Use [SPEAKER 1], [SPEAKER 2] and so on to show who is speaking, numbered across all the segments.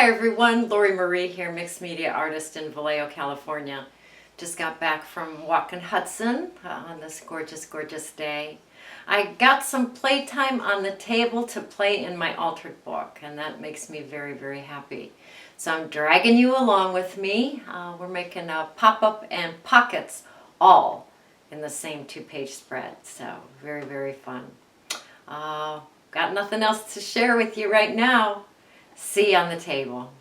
[SPEAKER 1] Hi everyone, Lori Marie here, mixed media artist in Vallejo, California. Just got back from walking Hudson on this gorgeous, gorgeous day. I got some playtime on the table to play in my altered book, and that makes me very, very happy. So I'm dragging you along with me. We're making a pop-up and pockets all in the same 2-page spread, so very, very fun. Got nothing else to share with you right now. See you on the table.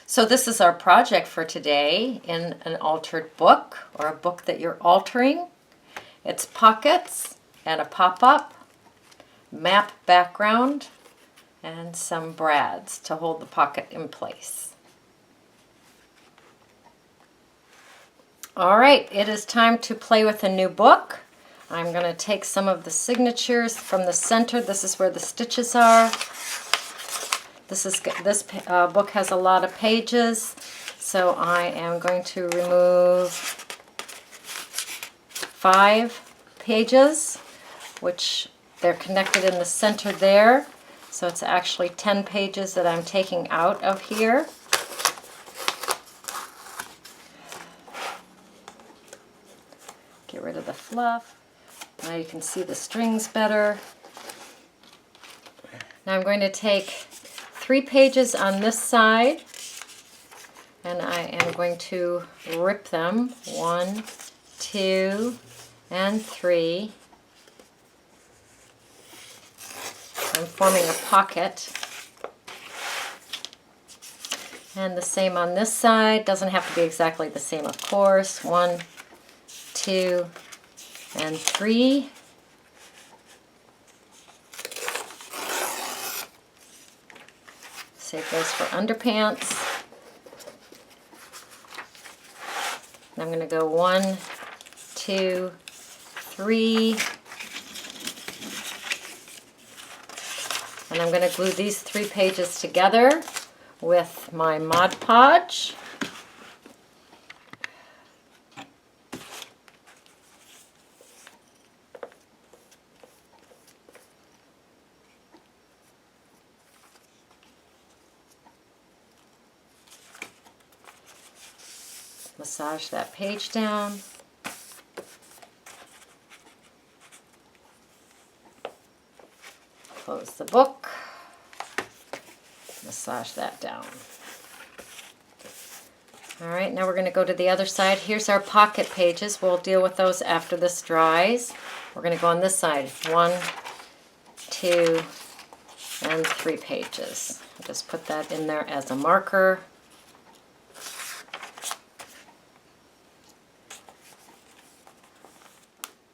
[SPEAKER 1] So this is our project for today in an altered book, or a book that you're altering. It's pockets and a pop-up, map background, and some brads to hold the pocket in place. All right, it is time to play with a new book. I'm going to take some of the signatures from the center. This is where the stitches are. This book has a lot of pages, so I am going to remove 5 pages, which they're connected in the center there. So it's actually 10 pages that I'm taking out of here. Get rid of the fluff. Now you can see the strings better. Now I'm going to take 3 pages on this side, and I am going to rip them 1, 2, and 3. I'm forming a pocket. And the same on this side. Doesn't have to be exactly the same, of course. 1, 2, and 3. Save those for underpants. And I'm going to go 1, 2, 3. And I'm going to glue these 3 pages together with my Mod Podge. Massage that page down. Close the book. Massage that down. All right, now we're going to go to the other side. Here's our pocket pages. We'll deal with those after this dries. We're going to go on this side. 1, 2, and 3 pages. I'll just put that in there as a marker.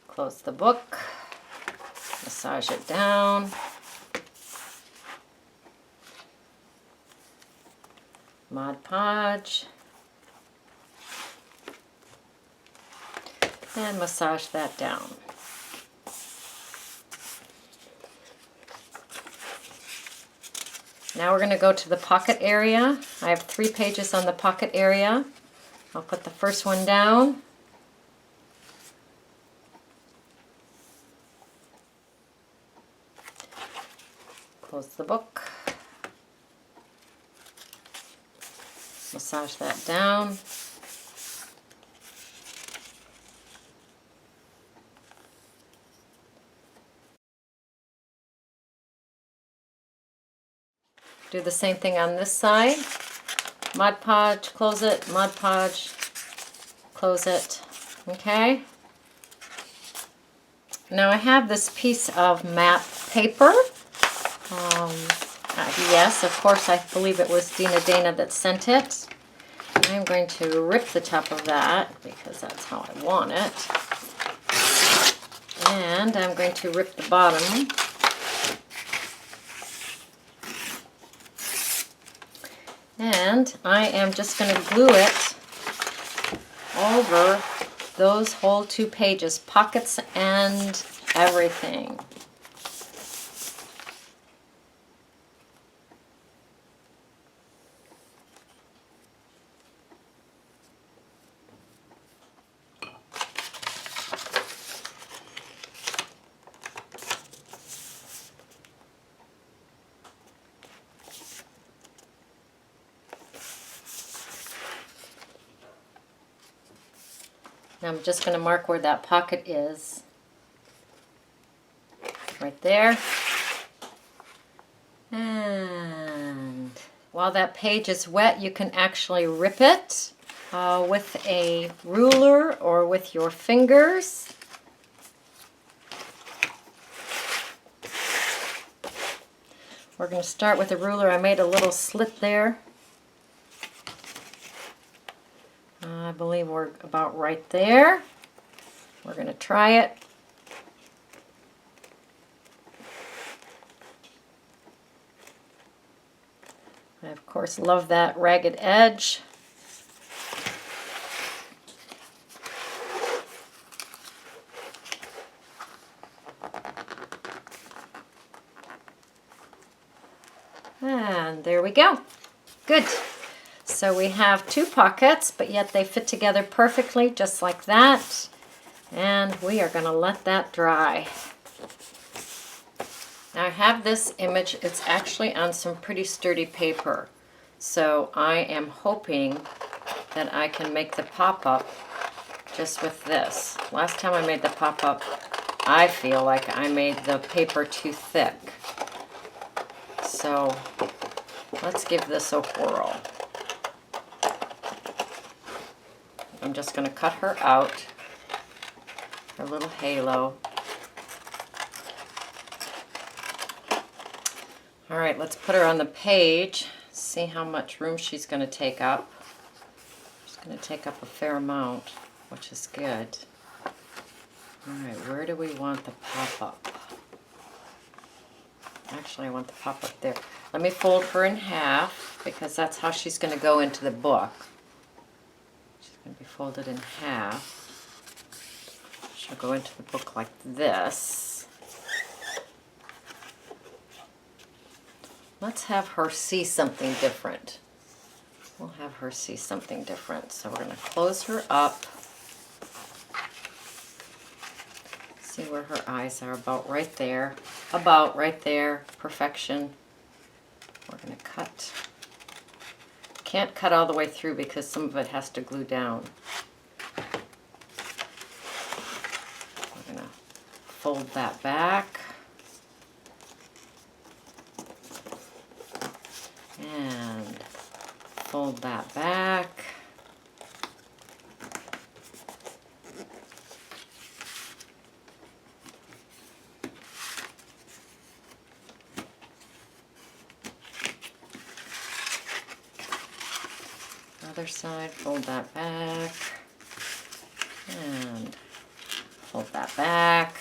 [SPEAKER 1] Close the book, massage it down, Mod Podge, and massage that down. Now we're going to go to the pocket area. I have 3 pages on the pocket area. I'll put the first one down. Close the book, massage that down, do the same thing on this side. Mod Podge, close it, Mod Podge, close it. Okay. Now I have this piece of matte paper. Yes, of course, I believe it was Dana that sent it. I'm going to rip the top of that because that's how I want it. And I'm going to rip the bottom. And I am just going to glue it over those whole 2 pages, pockets and everything. Now I'm just going to mark where that pocket is. Right there. And while that page is wet, you can actually rip it with a ruler or with your fingers. We're going to start with a ruler. I made a little slit there. I believe we're about right there. We're going to try it. I, of course, love that ragged edge. And there we go. Good. So we have two pockets, but yet they fit together perfectly, just like that. And we are going to let that dry. Now I have this image. It's actually on some pretty sturdy paper. So I am hoping that I can make the pop-up just with this. Last time I made the pop-up, I feel like I made the paper too thick. So let's give this a whirl. I'm just going to cut her out, her little halo. All right, let's put her on the page, see how much room she's going to take up. She's going to take up a fair amount, which is good. All right, where do we want the pop-up? Actually, I want the pop-up there. Let me fold her in half, because that's how she's going to go into the book. She's going to be folded in half. She'll go into the book like this. Let's have her see something different. We'll have her see something different. So we're going to close her up. See where her eyes are, about right there. About right there. Perfection. We're going to cut. Can't cut all the way through because some of it has to glue down. We're going to fold that back. And fold that back. Other side, fold that back, and fold that back.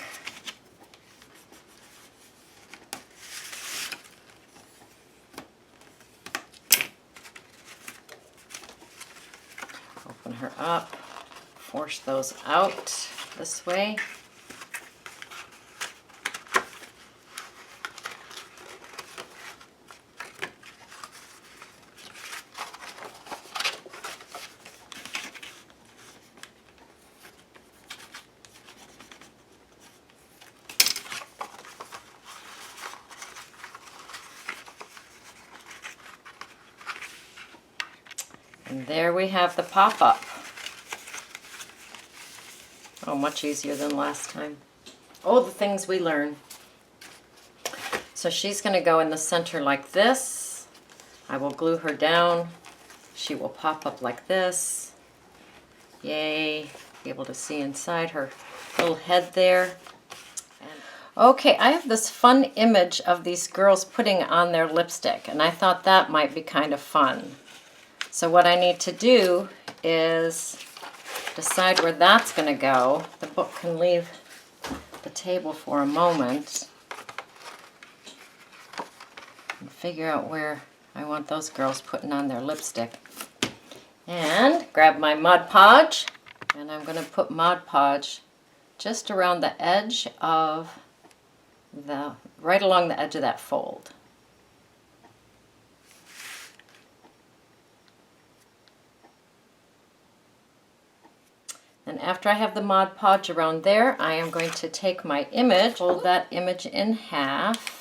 [SPEAKER 1] Open her up, force those out this way. And there we have the pop-up. Oh, much easier than last time. Oh, the things we learn. So she's going to go in the center like this. I will glue her down. She will pop up like this. Yay. Be able to see inside her little head there. Okay, I have this fun image of these girls putting on their lipstick, and I thought that might be kind of fun. So what I need to do is decide where that's going to go. The book can leave the table for a moment and figure out where I want those girls putting on their lipstick. And grab my Mod Podge, and I'm going to put Mod Podge just around the edge of right along the edge of that fold. And after I have the Mod Podge around there, I am going to take my image, fold that image in half.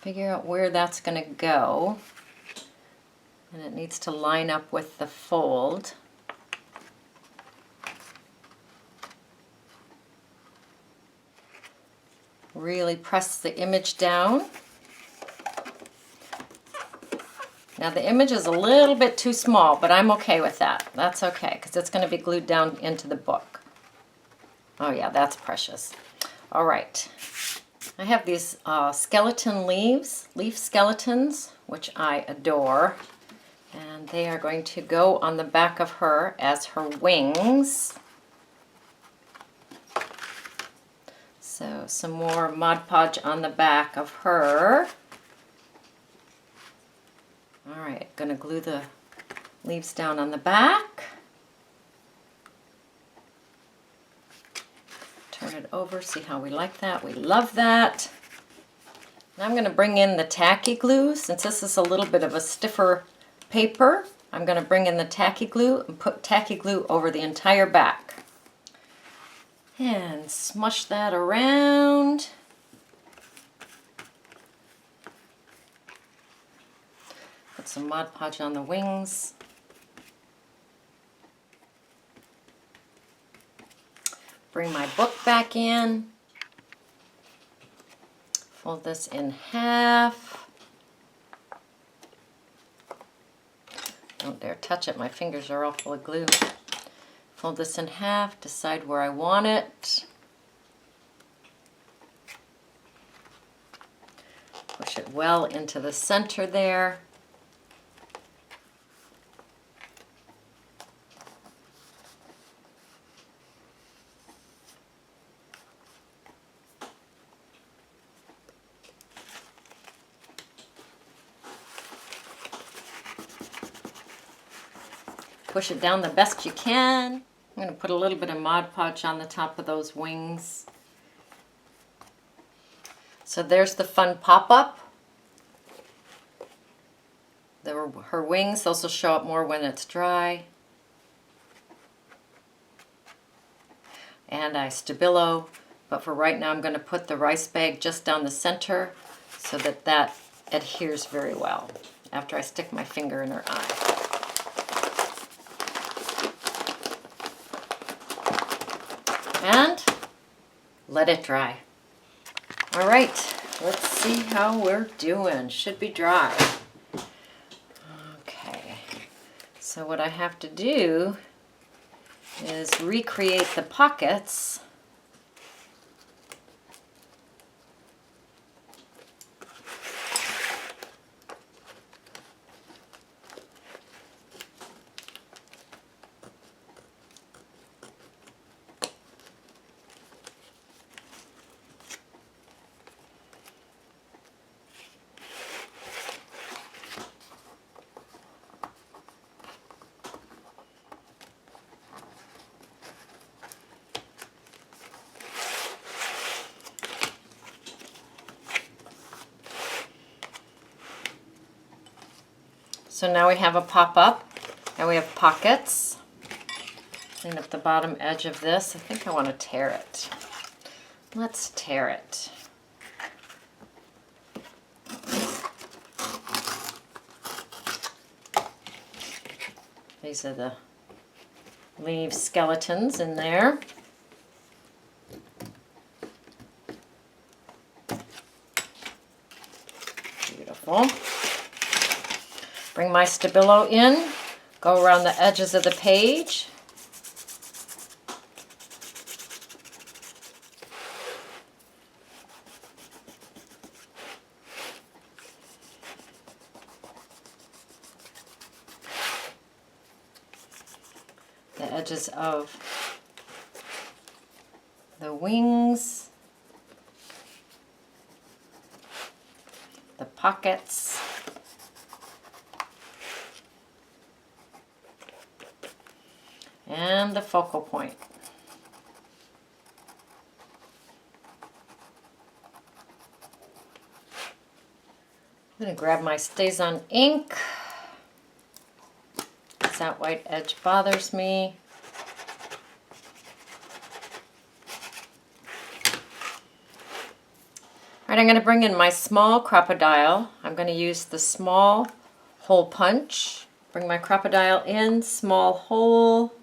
[SPEAKER 1] figure out where that's going to go. And it needs to line up with the fold. Really press the image down. Now the image is a little bit too small, but I'm okay with that. That's okay, because it's going to be glued down into the book. Oh yeah, that's precious. All right. I have these skeleton leaf skeletons, which I adore. And they are going to go on the back of her as her wings. So some more Mod Podge on the back of her. All right, gonna glue the leaves down on the back. Turn it over, see how we like that. We love that. Now I'm gonna bring in the tacky glue. Since this is a little bit of a stiffer paper, I'm gonna bring in the tacky glue and put tacky glue over the entire back. And smush that around. Put some Mod Podge on the wings. Bring my book back in. Fold this in half. Don't dare touch it, my fingers are all full of glue. Fold this in half, decide where I want it. Push it well into the center there. Push it down the best you can. I'm going to put a little bit of Mod Podge on the top of those wings. So there's the fun pop-up. Her wings, those will show up more when it's dry. And I stabilo, but for right now I'm going to put the rice bag just down the center so that that adheres very well after I stick my finger in her eye. And let it dry. All right, let's see how we're doing. Should be dry. Okay, so what I have to do is recreate the pockets. So now we have a pop-up and we have pockets. Clean up the bottom edge of this. I think I want to tear it. Let's tear it. These are the leaf skeletons in there. Beautiful. Bring my stabilo in, go around the edges of the page. The edges of the wings, the pockets, and the focal point. I'm going to grab my StazOn ink. That white edge bothers me. All right, I'm going to bring in my small crocodile. I'm going to use the small hole punch. Bring my crocodile in, small hole.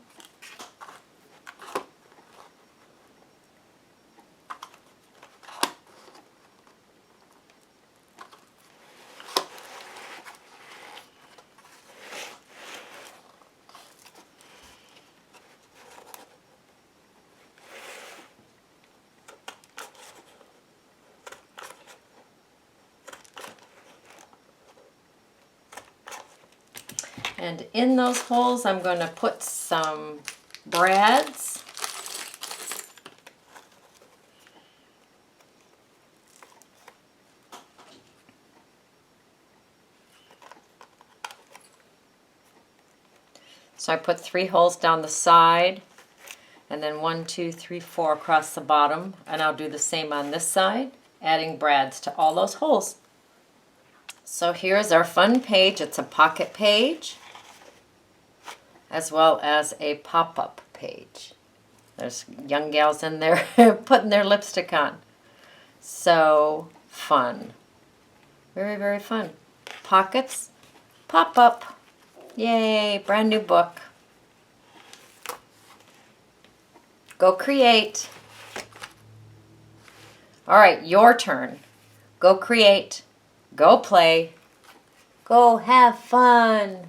[SPEAKER 1] And in those holes, I'm going to put some brads. So I put 3 holes down the side, and then 1, 2, 3, 4 across the bottom. And I'll do the same on this side, adding brads to all those holes. So here's our fun page. It's a pocket page, as well as a pop-up page. There's young gals in there putting their lipstick on. So fun. Very, very fun. Pockets, pop-up. Yay, brand new book. Go create. All right, your turn. Go create. Go play. Go have fun.